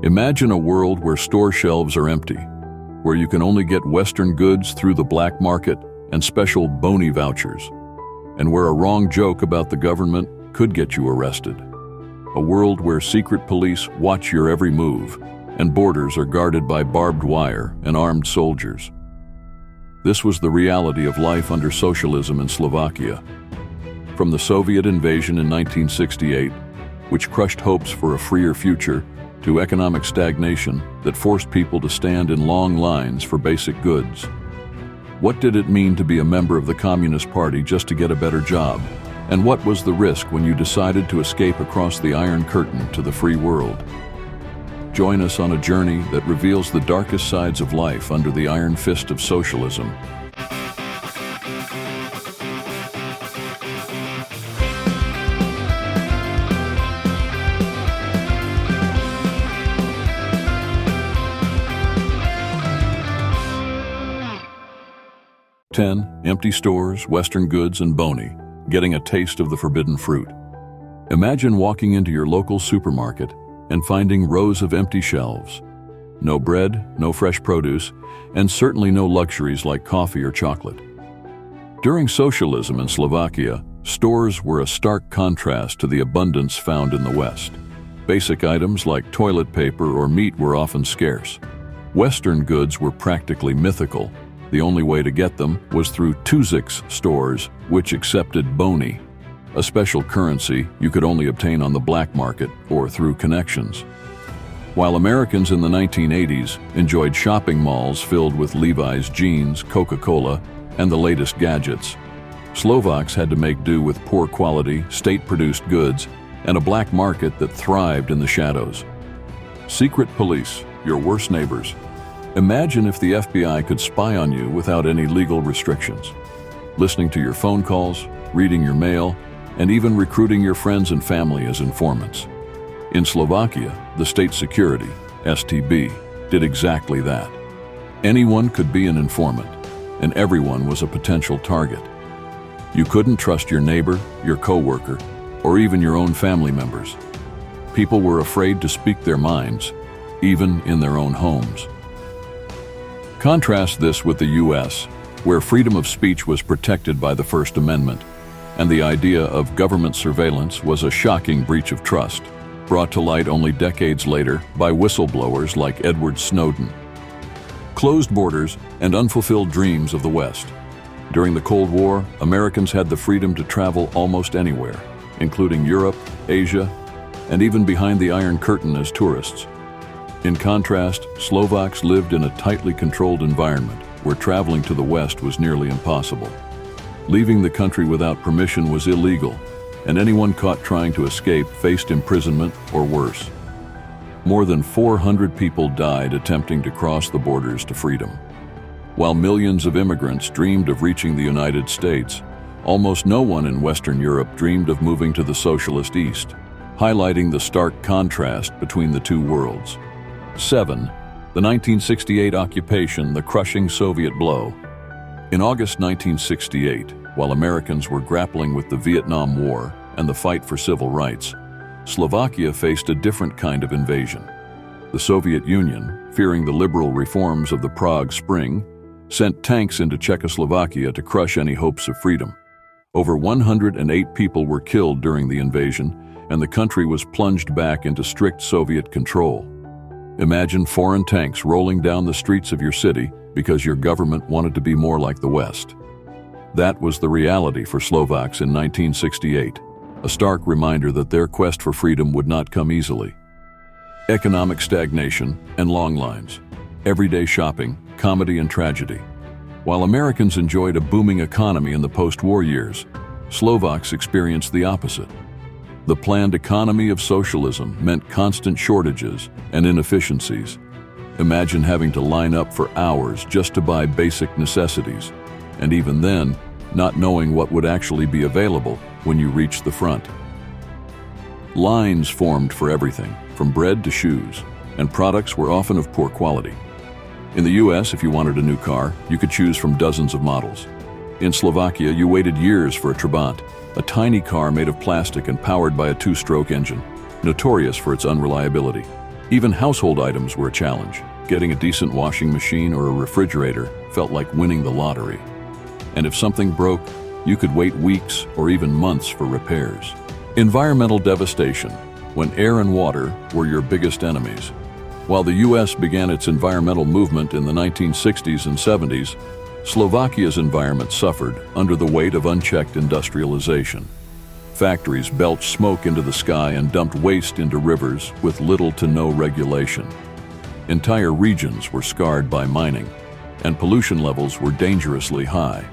Imagine a world where store shelves are empty, where you can only get Western goods through the black market and special bony vouchers, and where a wrong joke about the government could get you arrested. A world where secret police watch your every move and borders are guarded by barbed wire and armed soldiers. This was the reality of life under socialism in Slovakia. From the Soviet invasion in 1968, which crushed hopes for a freer future, to economic stagnation that forced people to stand in long lines for basic goods. What did it mean to be a member of the Communist Party just to get a better job? And what was the risk when you decided to escape across the Iron Curtain to the free world? Join us on a journey that reveals the darkest sides of life under the iron fist of socialism. Empty stores, Western goods, and bony, getting a taste of the forbidden fruit. Imagine walking into your local supermarket and finding rows of empty shelves. No bread, no fresh produce, and certainly no luxuries like coffee or chocolate. During socialism in Slovakia, stores were a stark contrast to the abundance found in the West. Basic items like toilet paper or meat were often scarce. Western goods were practically mythical. The only way to get them was through Tuzik's stores, which accepted bony, a special currency you could only obtain on the black market or through connections. While Americans in the 1980s enjoyed shopping malls filled with Levi's jeans, Coca-Cola, and the latest gadgets, Slovaks had to make do with poor quality, state-produced goods and a black market that thrived in the shadows. Secret police, your worst neighbors. Imagine if the FBI could spy on you without any legal restrictions, listening to your phone calls, reading your mail, and even recruiting your friends and family as informants. In Slovakia, the state security, STB, did exactly that. Anyone could be an informant, and everyone was a potential target. You couldn't trust your neighbor, your coworker, or even your own family members. People were afraid to speak their minds, even in their own homes. Contrast this with the US, where freedom of speech was protected by the First Amendment, and the idea of government surveillance was a shocking breach of trust, brought to light only decades later by whistleblowers like Edward Snowden. Closed borders and unfulfilled dreams of the West. During the Cold War, Americans had the freedom to travel almost anywhere, including Europe, Asia, and even behind the Iron Curtain as tourists. In contrast, Slovaks lived in a tightly controlled environment where traveling to the West was nearly impossible. Leaving the country without permission was illegal, and anyone caught trying to escape faced imprisonment or worse. More than 400 people died attempting to cross the borders to freedom. While millions of immigrants dreamed of reaching the United States, almost no one in Western Europe dreamed of moving to the socialist East, highlighting the stark contrast between the two worlds. 7. The 1968 occupation, the crushing Soviet blow. In August 1968, while Americans were grappling with the Vietnam War and the fight for civil rights, Slovakia faced a different kind of invasion. The Soviet Union, fearing the liberal reforms of the Prague Spring, sent tanks into Czechoslovakia to crush any hopes of freedom. Over 108 people were killed during the invasion, and the country was plunged back into strict Soviet control. Imagine foreign tanks rolling down the streets of your city because your government wanted to be more like the West. That was the reality for Slovaks in 1968, a stark reminder that their quest for freedom would not come easily. Economic stagnation and long lines, everyday shopping, comedy and tragedy. While Americans enjoyed a booming economy in the post-war years, Slovaks experienced the opposite. The planned economy of socialism meant constant shortages and inefficiencies. Imagine having to line up for hours just to buy basic necessities, and even then, not knowing what would actually be available when you reached the front. Lines formed for everything, from bread to shoes, and products were often of poor quality. In the US, if you wanted a new car, you could choose from dozens of models. In Slovakia, you waited years for a Trabant, a tiny car made of plastic and powered by a two-stroke engine, notorious for its unreliability. Even household items were a challenge. Getting a decent washing machine or a refrigerator felt like winning the lottery. And if something broke, you could wait weeks or even months for repairs. Environmental devastation, when air and water were your biggest enemies. While the US began its environmental movement in the 1960s and 70s, Slovakia's environment suffered under the weight of unchecked industrialization. Factories belched smoke into the sky and dumped waste into rivers with little to no regulation. Entire regions were scarred by mining, and pollution levels were dangerously high.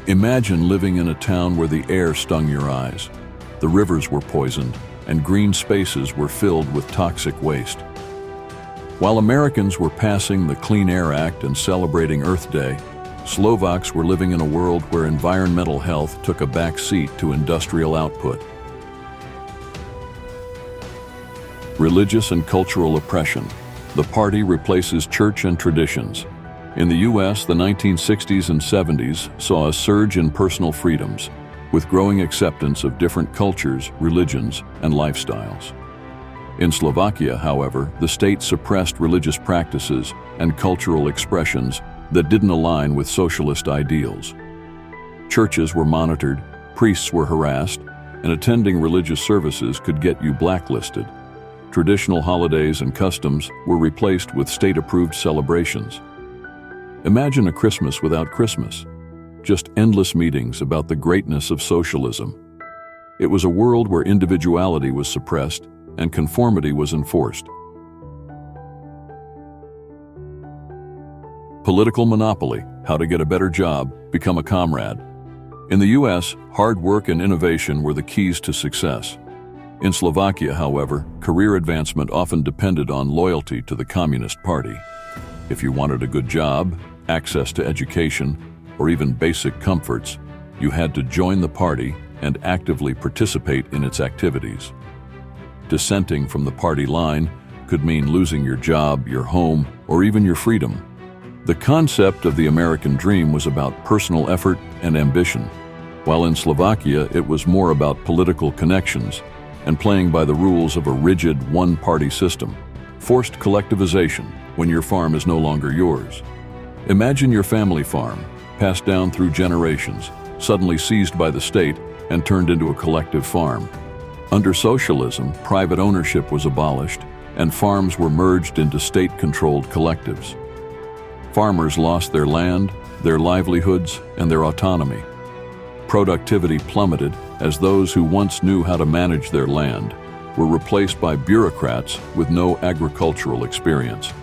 Imagine living in a town where the air stung your eyes, the rivers were poisoned, and green spaces were filled with toxic waste. While Americans were passing the Clean Air Act and celebrating Earth Day, Slovaks were living in a world where environmental health took a back seat to industrial output. Religious and cultural oppression. The party replaces church and traditions. In the US, the 1960s and 70s saw a surge in personal freedoms, with growing acceptance of different cultures, religions, and lifestyles. In Slovakia, however, the state suppressed religious practices and cultural expressions that didn't align with socialist ideals. Churches were monitored, priests were harassed, and attending religious services could get you blacklisted. Traditional holidays and customs were replaced with state-approved celebrations. Imagine a Christmas without Christmas. Just endless meetings about the greatness of socialism. It was a world where individuality was suppressed and conformity was enforced. Political monopoly, how to get a better job, become a comrade. In the US, hard work and innovation were the keys to success. In Slovakia, however, career advancement often depended on loyalty to the Communist Party. If you wanted a good job, access to education, or even basic comforts, you had to join the party and actively participate in its activities. Dissenting from the party line could mean losing your job, your home, or even your freedom. The concept of the American dream was about personal effort and ambition, while in Slovakia it was more about political connections and playing by the rules of a rigid one-party system. Forced collectivization, when your farm is no longer yours. Imagine your family farm, passed down through generations, suddenly seized by the state and turned into a collective farm. Under socialism, private ownership was abolished and farms were merged into state-controlled collectives. Farmers lost their land, their livelihoods, and their autonomy. Productivity plummeted as those who once knew how to manage their land were replaced by bureaucrats with no agricultural experience.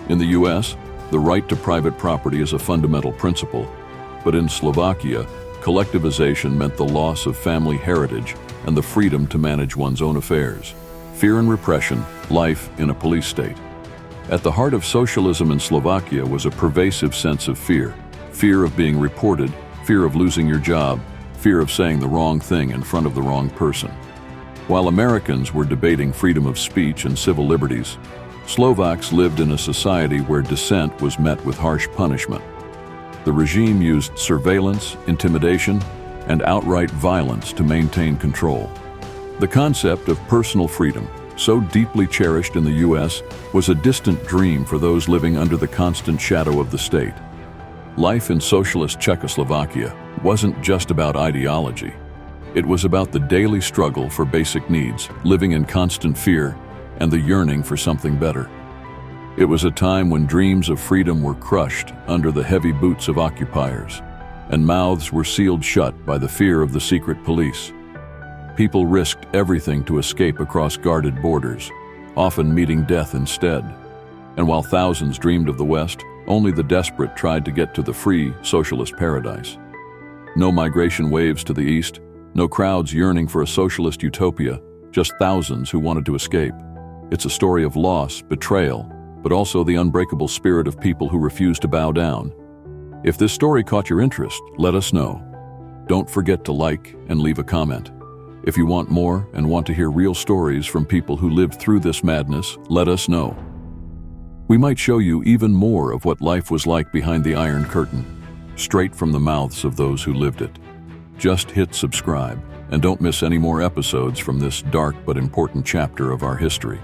In the US, the right to private property is a fundamental principle, but in Slovakia, collectivization meant the loss of family heritage and the freedom to manage one's own affairs. Fear and repression, life in a police state. At the heart of socialism in Slovakia was a pervasive sense of fear. Fear of being reported, fear of losing your job, fear of saying the wrong thing in front of the wrong person. While Americans were debating freedom of speech and civil liberties, Slovaks lived in a society where dissent was met with harsh punishment. The regime used surveillance, intimidation, and outright violence to maintain control. The concept of personal freedom, so deeply cherished in the US, was a distant dream for those living under the constant shadow of the state. Life in socialist Czechoslovakia wasn't just about ideology. It was about the daily struggle for basic needs, living in constant fear, and the yearning for something better. It was a time when dreams of freedom were crushed under the heavy boots of occupiers, and mouths were sealed shut by the fear of the secret police. People risked everything to escape across guarded borders, often meeting death instead. And while thousands dreamed of the West, only the desperate tried to get to the free, socialist paradise. No migration waves to the east, no crowds yearning for a socialist utopia, just thousands who wanted to escape. It's a story of loss, betrayal, but also the unbreakable spirit of people who refuse to bow down. If this story caught your interest, let us know. Don't forget to like and leave a comment. If you want more and want to hear real stories from people who lived through this madness, let us know. We might show you even more of what life was like behind the Iron Curtain, straight from the mouths of those who lived it. Just hit subscribe and don't miss any more episodes from this dark but important chapter of our history.